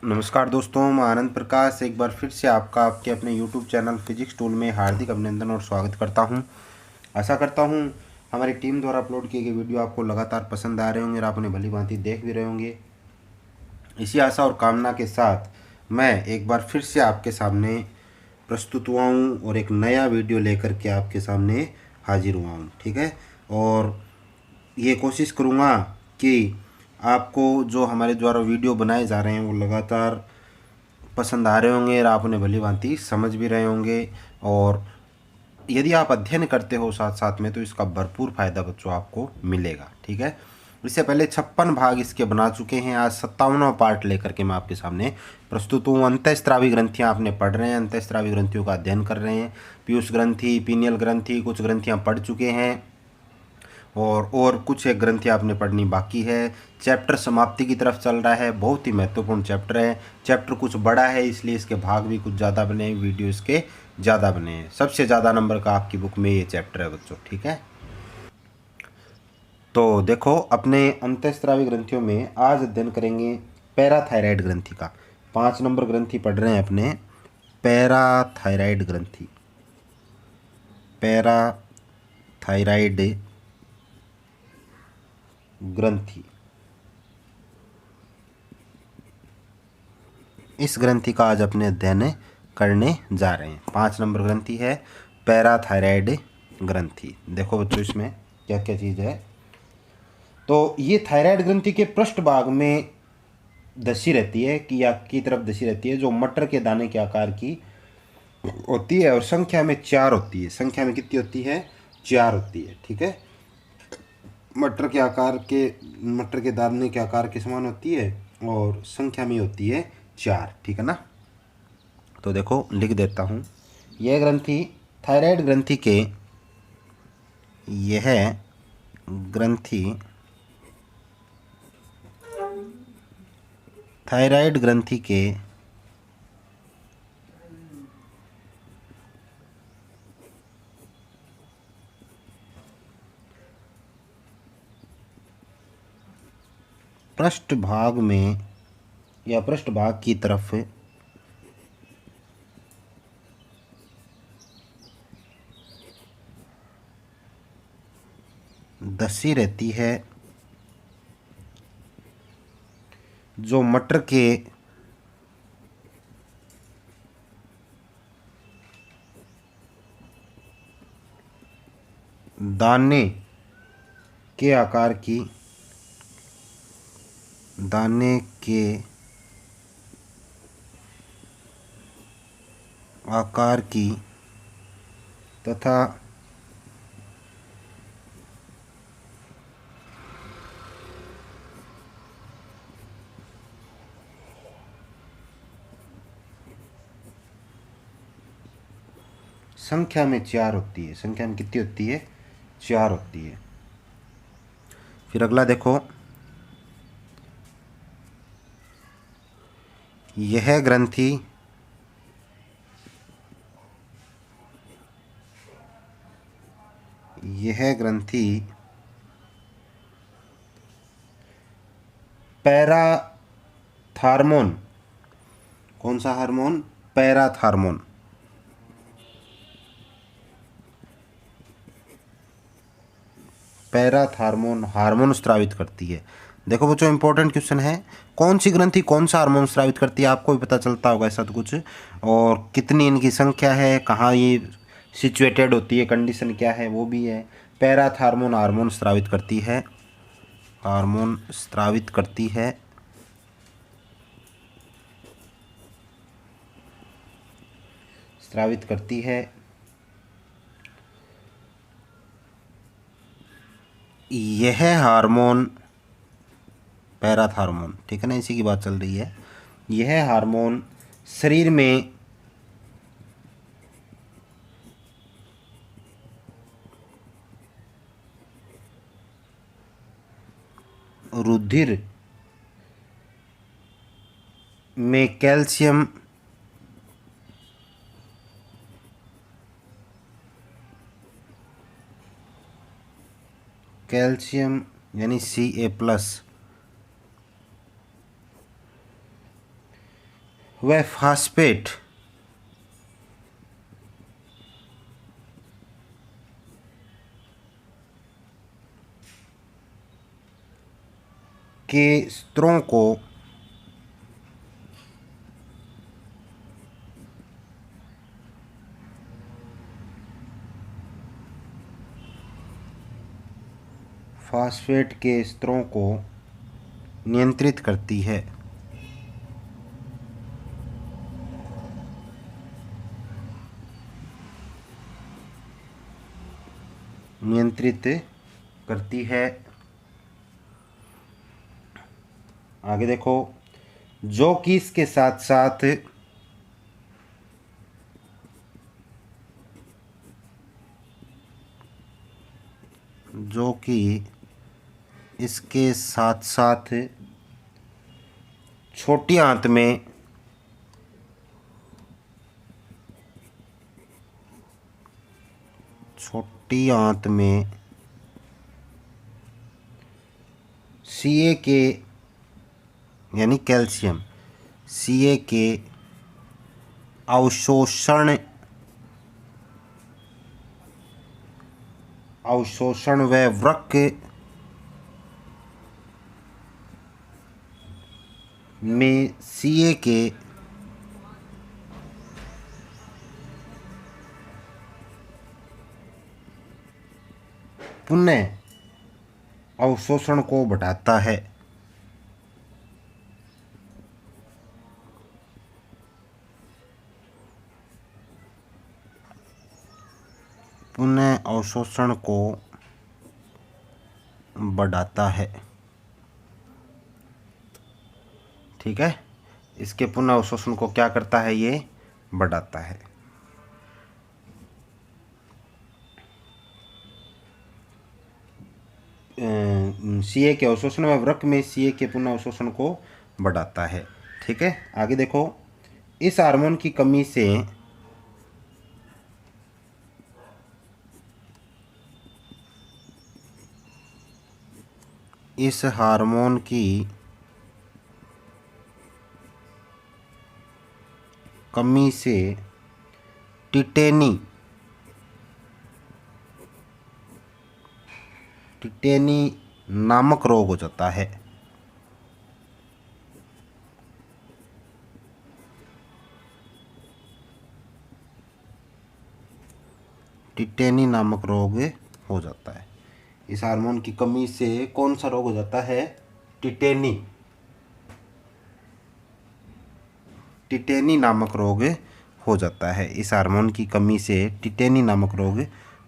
नमस्कार दोस्तों, मैं आनंद प्रकाश एक बार फिर से आपका आपके अपने YouTube चैनल फिजिक्स टूल में हार्दिक अभिनंदन और स्वागत करता हूं। आशा करता हूं हमारी टीम द्वारा अपलोड किए गए वीडियो आपको लगातार पसंद आ रहे होंगे और आप उन्हें भली भांति देख भी रहे होंगे। इसी आशा और कामना के साथ मैं एक बार फिर से आपके सामने प्रस्तुत हुआ हूँ और एक नया वीडियो लेकर के आपके सामने हाजिर हुआ हूँ। ठीक है, और ये कोशिश करूँगा कि आपको जो हमारे द्वारा वीडियो बनाए जा रहे हैं वो लगातार पसंद आ रहे होंगे और आप उन्हें भली भांति समझ भी रहे होंगे। और यदि आप अध्ययन करते हो साथ साथ में तो इसका भरपूर फ़ायदा बच्चों आपको मिलेगा। ठीक है, इससे पहले 56 भाग इसके बना चुके हैं। आज 57वां पार्ट लेकर के मैं आपके सामने प्रस्तुत हूँ। अंतःस्रावी ग्रंथियाँ आपने पढ़ रहे हैं, अंतःस्रावी ग्रंथियों का अध्ययन कर रहे हैं। पीयूष ग्रंथि, पीनियल ग्रंथि, कुछ ग्रंथियाँ पढ़ चुके हैं और कुछ एक ग्रंथि आपने पढ़नी बाकी है। चैप्टर समाप्ति की तरफ चल रहा है, बहुत ही महत्वपूर्ण चैप्टर है। चैप्टर कुछ बड़ा है इसलिए इसके भाग भी कुछ ज़्यादा बने हैं, वीडियो इसके ज़्यादा बने हैं। सबसे ज़्यादा नंबर का आपकी बुक में ये चैप्टर है बच्चों। ठीक है, तो देखो अपने अंतःस्रावी ग्रंथियों में आज अध्ययन करेंगे पैराथायराइड ग्रंथि का। 5 नंबर ग्रंथि पढ़ रहे हैं अपने पैराथायराइड ग्रंथि। पैराथायराइड ग्रंथि, इस ग्रंथि का आज अपने अध्ययन करने जा रहे हैं। 5 नंबर ग्रंथि है पैराथायराइड ग्रंथि। देखो बच्चों इसमें क्या क्या चीज़ है। तो ये थायराइड ग्रंथि के पृष्ठ भाग में धसी रहती है कि या की तरफ धसी रहती है, जो मटर के दाने के आकार की होती है और संख्या में 4 होती है। संख्या में कितनी होती है? 4 होती है। ठीक है, मटर के दाने के आकार के समान होती है और संख्या में होती है 4। ठीक है ना, तो देखो लिख देता हूँ। यह ग्रंथि थायराइड ग्रंथि के यह ग्रंथि थायराइड ग्रंथि के पृष्ठभाग में या पृष्ठभाग की तरफ धसी रहती है, जो मटर के दाने के आकार की दाने के आकार की तथा संख्या में 4 होती है। संख्या में कितनी होती है? 4 होती है। फिर अगला देखो, यह ग्रंथि पैराथार्मोन, कौन सा हार्मोन? पैराथार्मोन। पैराथार्मोन हार्मोन स्रावित करती है। देखो बच्चों इंपॉर्टेंट क्वेश्चन है, कौन सी ग्रंथि कौन सा हार्मोन स्रावित करती है? आपको भी पता चलता होगा ऐसा तो कुछ। और कितनी इनकी संख्या है, कहाँ ये सिचुएटेड होती है, कंडीशन क्या है वो भी है। पैराथार्मोन हार्मोन स्रावित करती है, हार्मोन स्रावित करती है स्रावित करती है। यह हार्मोन पैराथार्मोन, ठीक है ना, इसी की बात चल रही है। यह हार्मोन शरीर में रुधिर में कैल्शियम यानी Ca+ व फास्फेट के स्तरों को नियंत्रित करती है। आगे देखो, जो कि इसके साथ साथ छोटी आंत में Ca के यानी कैल्शियम Ca के अवशोषण व वृक्क में Ca के पुनः अवशोषण को बढ़ाता है। ठीक है, इसके पुनः अवशोषण को क्या करता है, ये बढ़ाता है। Ca के अवशोषण व वृक्क में Ca के पुनः अवशोषण को बढ़ाता है। ठीक है, आगे देखो, इस हार्मोन की कमी से टिटेनी नामक रोग हो जाता है। इस हार्मोन की कमी से कौन सा रोग हो जाता है, टिटेनी नामक रोग हो जाता है। इस हार्मोन की कमी से टिटेनी नामक रोग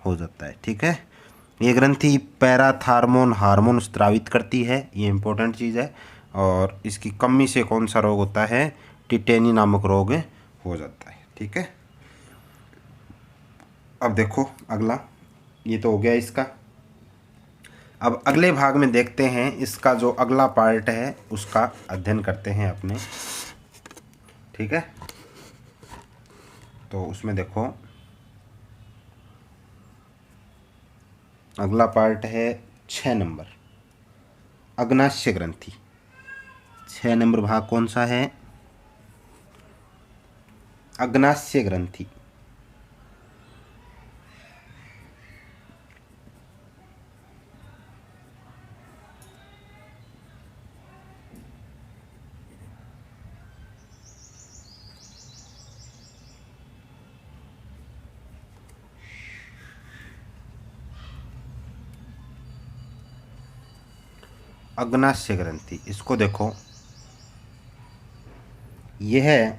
हो जाता है। ठीक है, ये ग्रंथि पैराथार्मोन हार्मोन स्रावित करती है, ये इंपॉर्टेंट चीज़ है। और इसकी कमी से कौन सा रोग होता है, टिटेनी नामक रोग हो जाता है। ठीक है, अब देखो अगला, ये तो हो गया इसका। अब अगले भाग में देखते हैं, इसका जो अगला पार्ट है उसका अध्ययन करते हैं अपने। ठीक है, तो उसमें देखो अगला पार्ट है 6 नंबर, अग्नाशय ग्रंथि। 6 नंबर भाग कौन सा है, अग्नाशय ग्रंथि। अग्नाशय ग्रंथि, इसको देखो, यह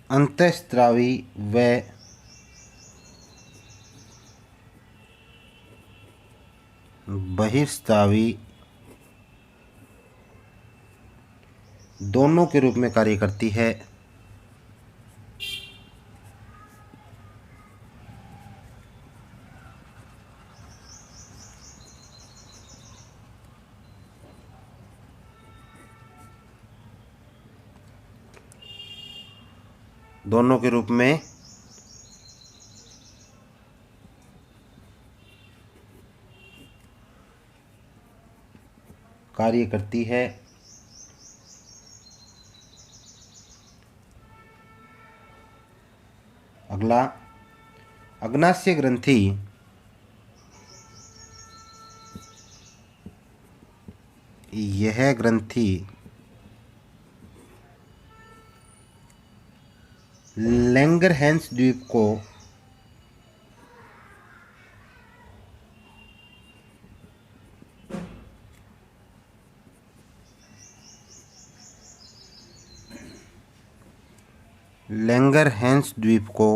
अंतःस्रावी व बहिर्स्रावी दोनों के रूप में कार्य करती है। दोनों के रूप में कार्य करती है। अगला, अग्नाशय ग्रंथि यह ग्रंथि लैंगरहैंस द्वीप को लैंगरहैंस द्वीप को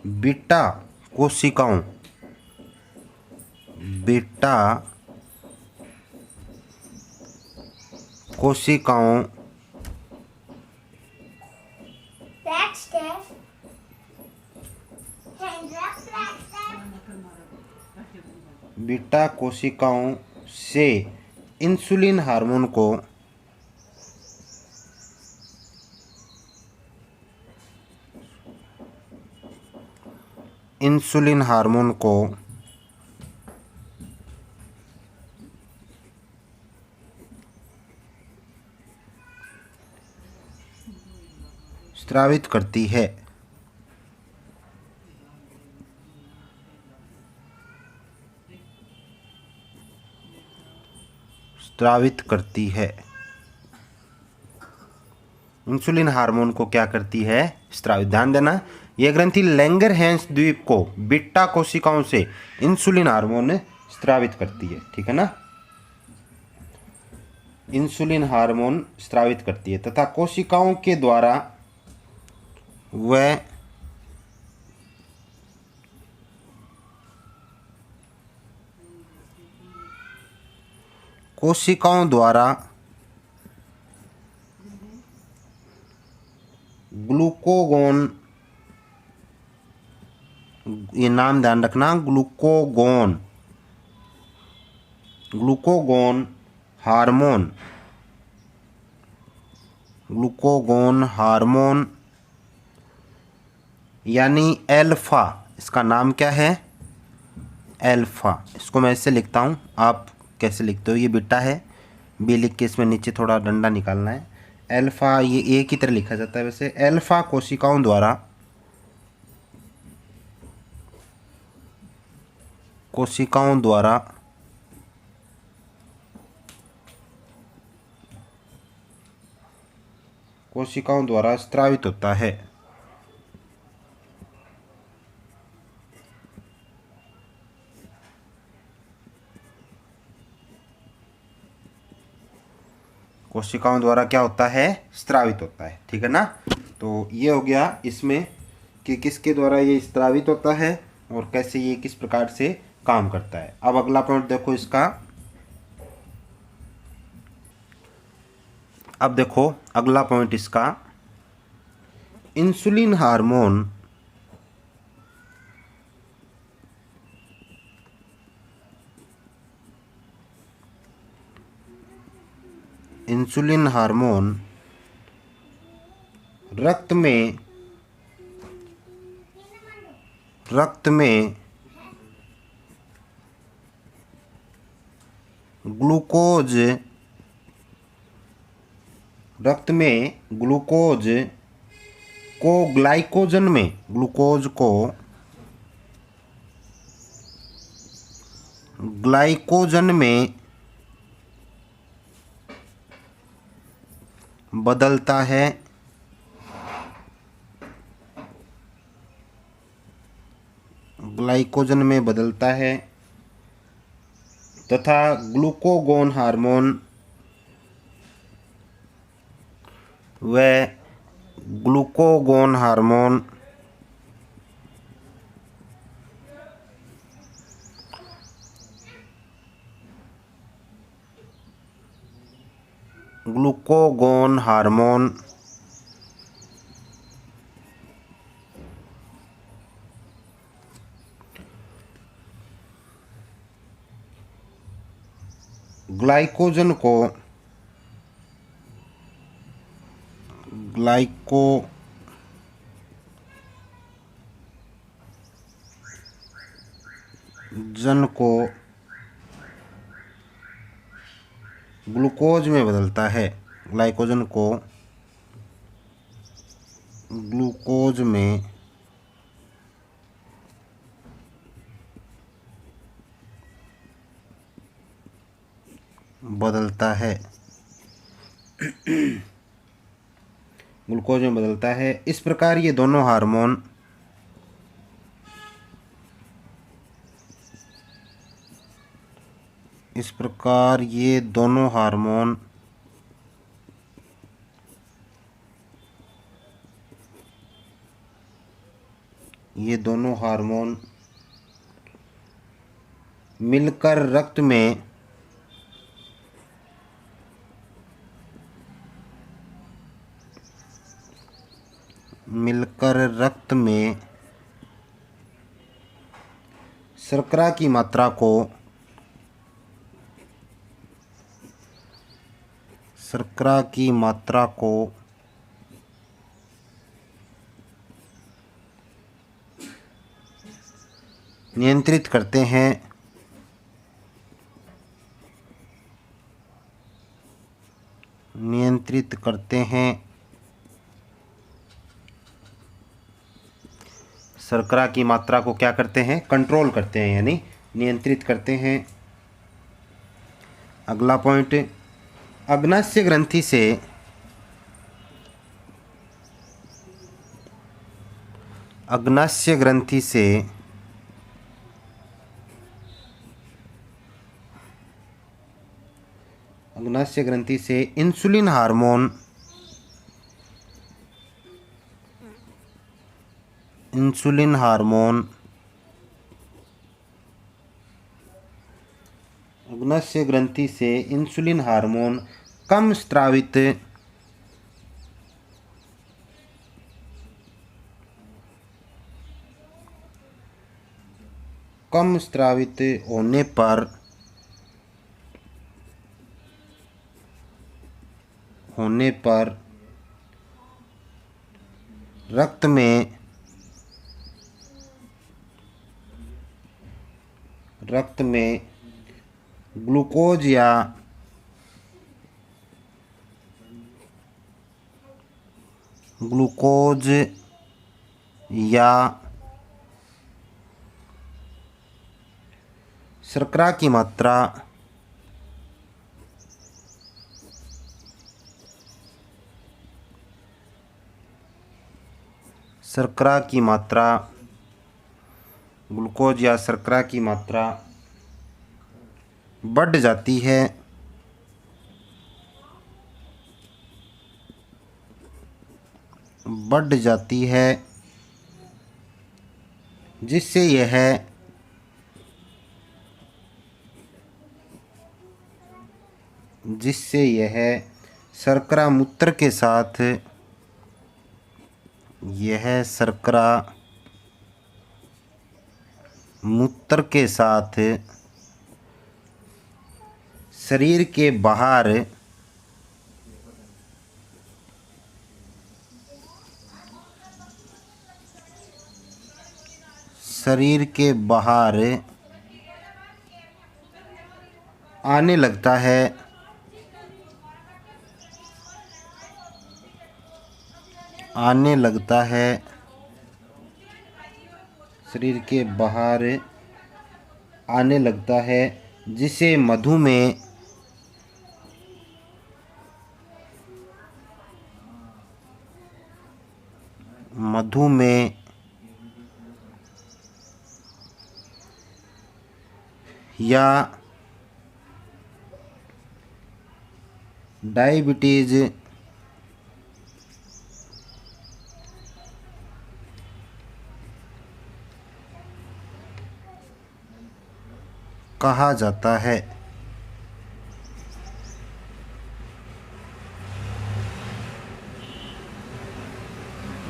बीटा कोशिकाओं बीटा कोशिकाओं से इंसुलिन हार्मोन को स्रावित करती है। इंसुलिन हार्मोन को क्या करती है? स्रावित। ध्यान देना, यह ग्रंथि लैंगरहैंस द्वीप को बीटा कोशिकाओं से इंसुलिन हार्मोन स्रावित करती है। ठीक है ना, इंसुलिन हार्मोन स्रावित करती है तथा कोशिकाओं के द्वारा वह ग्लूकोगोन, ये नाम ध्यान रखना, ग्लूकोगोन हार्मोन यानी एल्फा, इसका नाम क्या है? एल्फा। इसको मैं ऐसे लिखता हूँ, आप कैसे लिखते हो? ये बीटा है, बी लिख के इसमें नीचे थोड़ा डंडा निकालना है। एल्फा, ये ए की तरह लिखा जाता है वैसे। एल्फा कोशिकाओं द्वारा स्रावित होता है। कोशिकाओं द्वारा क्या होता है? स्रावित होता है। ठीक है ना, तो ये हो गया इसमें कि किसके द्वारा ये स्रावित होता है और कैसे ये किस प्रकार से काम करता है। अब अगला पॉइंट देखो इसका। अब देखो अगला पॉइंट इसका, इंसुलिन हार्मोन रक्त में ग्लूकोज को ग्लाइकोजन में बदलता है तथा ग्लूकोगोन हार्मोन ग्लाइकोजन ग्लाइकोजन को ग्लूकोज में बदलता है, ग्लाइकोजन को ग्लूकोज में बदलता है, ग्लूकोज में बदलता है। इस प्रकार ये दोनों हार्मोन ये दोनों हार्मोन मिलकर रक्त में शर्करा की मात्रा को नियंत्रित करते हैं, शर्करा की मात्रा को क्या करते हैं, कंट्रोल करते हैं, यानी नियंत्रित करते हैं। अगला पॉइंट, अग्नाशय ग्रंथि से इंसुलिन हार्मोन अग्नाशय ग्रंथि से इंसुलिन हार्मोन कम स्रावित होने पर रक्त में ग्लूकोज या शर्करा की मात्रा ग्लूकोज या शर्करा की मात्रा बढ़ जाती है, जिससे यह शर्करा मूत्र के साथ शरीर के बाहर आने लगता है, शरीर के बाहर आने लगता है, जिसे मधुमेह या डायबिटीज कहा जाता है।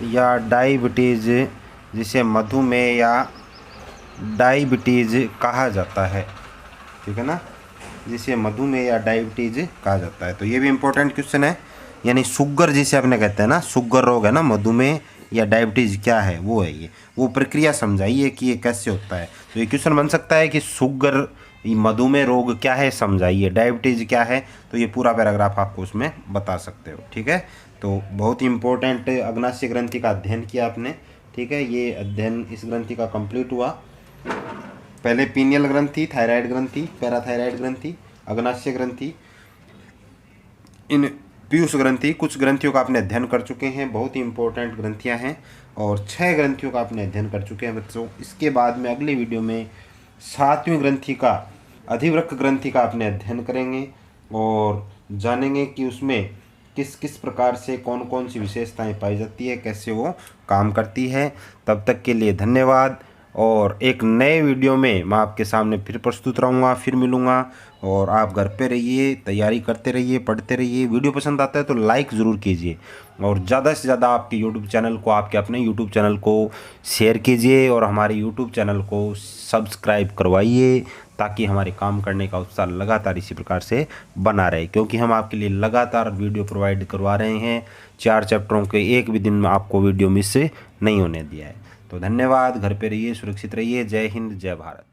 या डायबिटीज, जिसे मधुमेह या डायबिटीज कहा जाता है, ठीक है ना, जिसे मधुमेह या डायबिटीज कहा जाता है। तो ये भी इम्पोर्टेंट क्वेश्चन है, यानी शुगर जिसे अपने कहते हैं ना, शुगर रोग है ना, मधुमेह या डायबिटीज़ क्या है, वो है ये, वो प्रक्रिया समझाइए कि ये कैसे होता है। तो ये क्वेश्चन बन सकता है कि शुगर मधुमेह रोग क्या है समझाइए, डायबिटीज़ क्या है, तो ये पूरा पैराग्राफ आपको उसमें बता सकते हो। ठीक है, तो बहुत ही इंपॉर्टेंट अग्नाशय ग्रंथि का अध्ययन किया आपने। ठीक है, ये अध्ययन इस ग्रंथि का कंप्लीट हुआ। पहले पीनियल ग्रंथि, थायराइड ग्रंथि, पैराथायराइड ग्रंथि, अग्नाशय ग्रंथि, इन पीयूष ग्रंथि, कुछ ग्रंथियों का आपने अध्ययन कर चुके हैं, बहुत ही इंपॉर्टेंट ग्रंथियां हैं, और 6 ग्रंथियों का आपने अध्ययन कर चुके हैं बच्चों। इसके बाद में अगली वीडियो में 7वीं ग्रंथि का, अधिवृक्क ग्रंथि का आपने अध्ययन करेंगे और जानेंगे कि उसमें किस किस प्रकार से कौन कौन सी विशेषताएं पाई जाती है, कैसे वो काम करती है। तब तक के लिए धन्यवाद, और एक नए वीडियो में मैं आपके सामने फिर प्रस्तुत रहूँगा, फिर मिलूँगा। और आप घर पे रहिए, तैयारी करते रहिए, पढ़ते रहिए। वीडियो पसंद आता है तो लाइक ज़रूर कीजिए, और ज़्यादा से ज़्यादा आपके यूट्यूब चैनल को, आपके अपने यूट्यूब चैनल को शेयर कीजिए, और हमारे यूट्यूब चैनल को सब्सक्राइब करवाइए, ताकि हमारे काम करने का उत्साह लगातार इसी प्रकार से बना रहे, क्योंकि हम आपके लिए लगातार वीडियो प्रोवाइड करवा रहे हैं। 4 चैप्टरों के एक भी दिन में आपको वीडियो मिस नहीं होने दिया है। तो धन्यवाद, घर पे रहिए, सुरक्षित रहिए। जय हिंद, जय भारत।